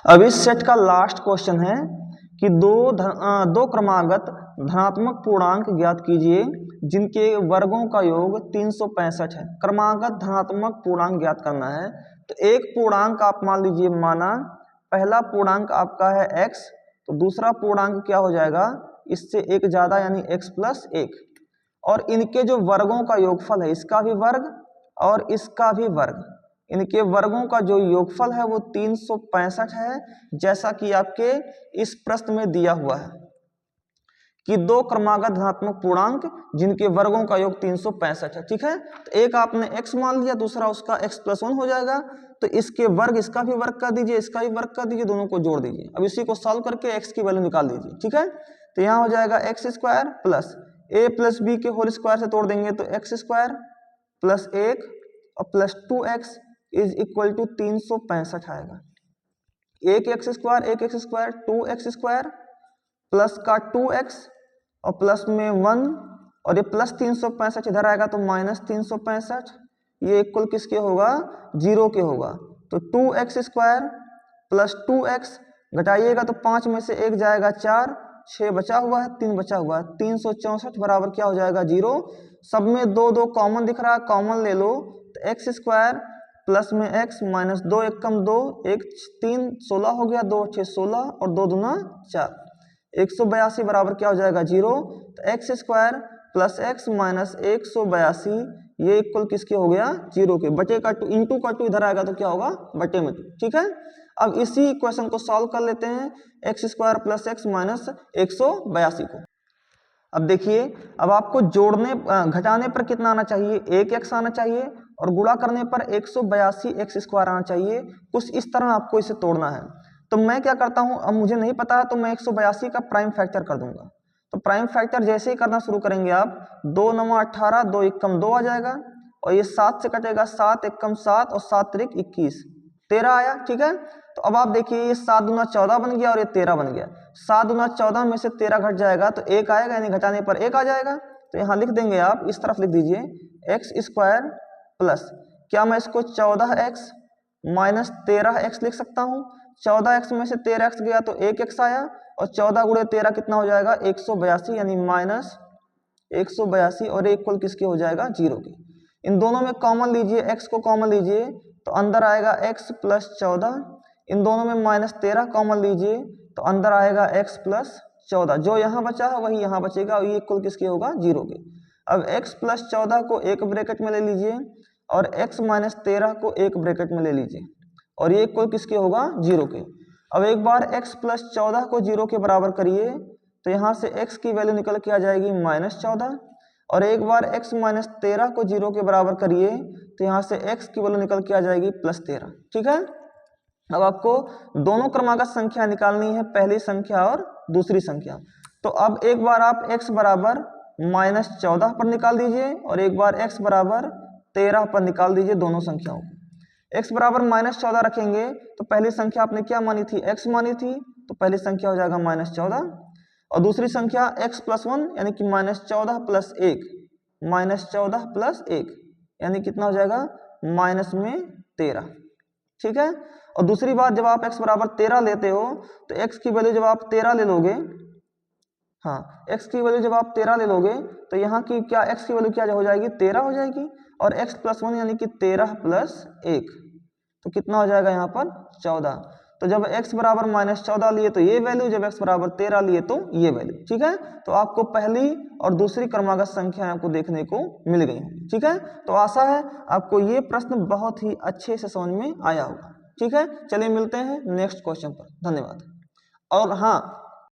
अब इस सेट का लास्ट क्वेश्चन है कि दो क्रमागत धनात्मक पूर्णांक ज्ञात कीजिए जिनके वर्गों का योग 365 है। क्रमागत धनात्मक पूर्णांक ज्ञात करना है। तो एक पूर्णांक आप मान लीजिए, माना पहला पूर्णांक आपका है x, तो दूसरा पूर्णांक क्या हो जाएगा, इससे एक ज्यादा यानी x प्लस 1, और इनके जो वर्गों का योगफल है, इसका भी वर्ग और इसका भी वर्ग, इनके वर्गों का जो योगफल है वो 365 है, जैसा कि आपके इस प्रश्न में दिया हुआ है कि दो क्रमागत धनात्मक पूर्णांक जिनके वर्गों का योग 365 है। ठीक है, तो एक आपने x मान लिया, दूसरा उसका x प्लस 1 हो जाएगा, तो इसके वर्ग इसका भी वर्ग कर दीजिए, इसका भी वर्ग कर दीजिए, दोनों को जोड़ दीजिए। अब इसी को सॉल्व करके x की वैल्यू निकाल दीजिए। ठीक है, तो यहाँ हो जाएगा x square plus a plus b के होल स्क्वायर से तोड़ देंगे तो एक्स स्क्वायर प्लस 1 और plus 2x is equal to 365 आएगा। एक x square 2x square plus का 2x और प्लस में 1 और ये प्लस 365 इधर आएगा तो माइनस 365, ये इक्वल किसके होगा, 0 के होगा। तो 2x स्क्वायर प्लस 2x घटाइएगा तो 5 में से 1 जाएगा 4, 6 बचा हुआ है, 3 बचा हुआ है, 364 बराबर क्या हो जाएगा 0। सब में दो दो कॉमन दिख रहा है, कॉमन ले लो तो एक्स स्क्वायर प्लस में x माइनस 2 1 कम 2 1 3 16 हो गया, 2 6 16 और 2 दूना 4, 182 बराबर क्या हो जाएगा 0। तो x square plus x minus 182 ये इक्वल किसके हो गया 0 के। बटे का 2 इंटू का 2 इधर आएगा तो क्या होगा बटे में 2। ठीक है, अब इसी इक्वेशन को सॉल्व कर लेते हैं, x square plus x minus 182 को। अब देखिए, अब आपको जोड़ने घटाने पर कितना आना चाहिए, 1x आना चाहिए, और गुणा करने पर 182 एक्स स्क्वायर आना चाहिए। कुछ इस तरह आपको इसे तोड़ना है। तो मैं क्या करता हूं, अब मुझे नहीं पता है तो मैं 182 का प्राइम फैक्टर कर दूंगा। तो प्राइम फैक्टर जैसे ही करना शुरू करेंगे आप, 2 9 18, 2 1 कम 2 आ जाएगा, और ये 7 से कटेगा, 7 1 कम 7 और 7 3 21, 13 आया। ठीक है, तो अब आप देखिए ये 7 दूना 14 बन गया और ये 13 बन गया। 7 दूना 14 में से 13 घट जाएगा तो 1 आएगा, यानी घटाने पर 1 आ जाएगा। तो यहाँ लिख देंगे आप, इस तरफ लिख दीजिए एक्स स्क्वायर प्लस, क्या मैं इसको 14x माइनस 13x लिख सकता हूँ। 14x में से 13x गया तो 1x आया, और 14 गुणे 13 कितना हो जाएगा 182, यानी माइनस 182, और इक्वल किसके हो जाएगा 0 के। इन दोनों में कॉमन लीजिए, x को कॉमन लीजिए तो अंदर आएगा x प्लस 14, इन दोनों में माइनस 13 कॉमन लीजिए तो अंदर आएगा x प्लस 14, जो यहाँ बचा है वही यहाँ बचेगा, और ये इक्वल किसके होगा 0 के। अब x प्लस 14 को एक ब्रैकेट में ले लीजिए और x माइनस 13 को एक ब्रैकेट में ले लीजिए, और ये इक्वल किसके होगा 0 के। अब एक बार x प्लस 14 को 0 के बराबर करिए तो यहाँ से x की वैल्यू निकल के आ जाएगी माइनस 14, और एक बार x माइनस 13 को 0 के बराबर करिए तो यहाँ से x की वैल्यू निकल के आ जाएगी प्लस 13। ठीक है, अब आपको दोनों क्रमागत संख्या निकालनी है, पहली संख्या और दूसरी संख्या। तो अब एक बार आप x बराबर माइनस 14 पर निकाल दीजिए और एक बार x बराबर 13 पर निकाल दीजिए दोनों संख्याओं को। x बराबर माइनस 14 रखेंगे तो पहली संख्या आपने क्या मानी थी, x मानी थी, तो पहली संख्या हो जाएगा माइनस 14, और दूसरी संख्या x प्लस 1 यानी कि माइनस 14 प्लस 1, माइनस 14 प्लस 1 यानी कितना हो जाएगा माइनस में 13। ठीक है, और दूसरी बात, जब आप x बराबर 13 लेते हो तो x की वैल्यू जब आप 13 ले लोगे, हाँ x की वैल्यू जब आप 13 ले लोगे तो यहाँ की क्या x की वैल्यू क्या हो जाएगी 13 हो जाएगी, और x प्लस 1 यानी कि 13 प्लस 1 तो कितना हो जाएगा यहाँ पर 14। तो जब x बराबर माइनस 14 लिए तो ये वैल्यू, जब x बराबर 13 लिए तो ये वैल्यू। ठीक है, तो आपको पहली और दूसरी क्रमागत संख्या आपको देखने को मिल गई। ठीक है, तो आशा है आपको ये प्रश्न बहुत ही अच्छे से समझ में आया होगा। ठीक है, चलिए मिलते हैं नेक्स्ट क्वेश्चन पर। धन्यवाद। और हाँ,